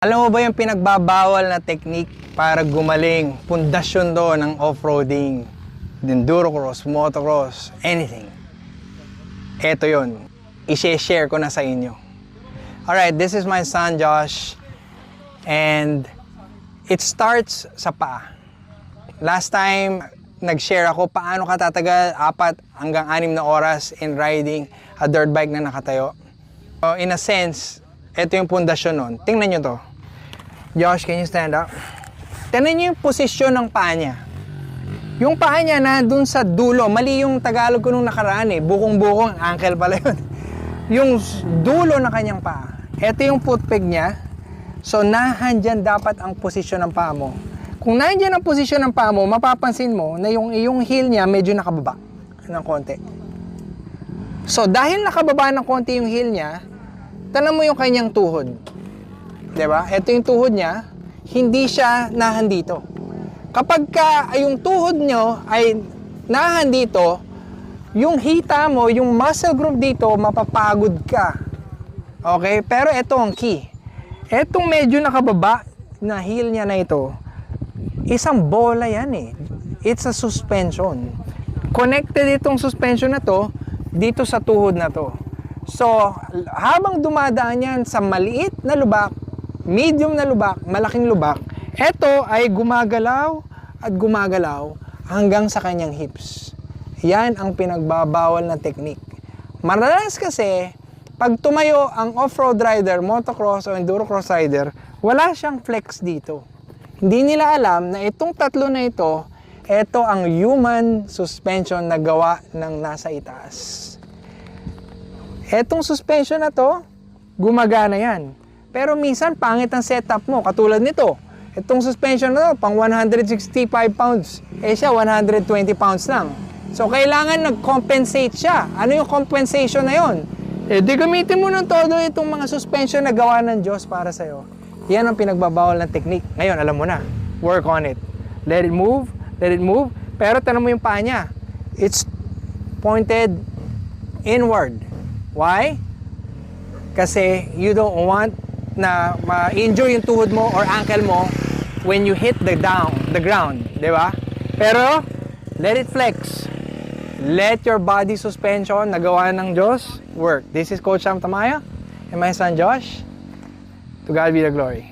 Alam mo ba yung pinagbabawal na technique para gumaling? Pundasyon do ng off-roading, endurocross, motocross, anything. Ito yon. I-share ko na sa inyo. Alright, this is my son Josh. And it starts sa paa. Last time, nag-share ako paano ka tatagal 4 hanggang 6 na oras in riding a dirt bike na nakatayo. So, in a sense, ito yung pundasyon nun. Tingnan nyo to. Josh, can you stand up? Tingnan nyo yung posisyon ng paa niya. Yung paa niya na dun sa dulo, mali yung Tagalog ko nung nakaraan eh. Bukong-bukong, ankle pala yun. Yung dulo na kanyang paa. Ito yung foot peg niya. So, nahandyan dapat ang posisyon ng paa mo. Kung nahandyan ang posisyon ng paa mo, mapapansin mo na yung iyong heel niya medyo nakababa ng konti. So, dahil nakababa ng konti yung heel niya, tanong mo yung kanyang tuhod. Diba? Ito yung tuhod niya, hindi siya nahandito. Kapag yung tuhod nyo ay nahandito, yung hita mo, yung muscle group dito, mapapagod ka. Okay? Pero ito ang key. Etong medyo nakababa na heel niya na ito, isang bola yan eh. It's a suspension. Connected itong suspension na to dito sa tuhod na to. So, habang dumadaan yan sa maliit na lubak, medium na lubak, malaking lubak, ito ay gumagalaw at gumagalaw hanggang sa kanyang hips. Yan ang pinagbabawal na technique. Madalas kasi, pag tumayo ang off-road rider, motocross o endurocross rider, wala siyang flex dito. Hindi nila alam na itong tatlo na ito ang human suspension na gawa ng nasa itaas. Etong suspension na to, gumagana yan. Pero minsan, pangit ang setup mo. Katulad nito. Itong suspension na to, pang 165 pounds. Eh siya, 120 pounds lang. So, kailangan nag-compensate siya. Ano yung compensation na yon? Eh, di gamitin mo ng todo itong mga suspension na gawa ng Diyos para sa'yo. Yan ang pinagbabawal ng technique. Ngayon, alam mo na. Work on it. Let it move. Let it move. Pero tanong mo yung paa niya. It's pointed inward. Why? Kasi you don't want na ma-injure yung tuhod mo or ankle mo when you hit the ground, di ba? Pero, let it flex. Let your body suspension na gawa ng Diyos work. This is Coach Sam Tamaya and my son Josh. To God be the glory.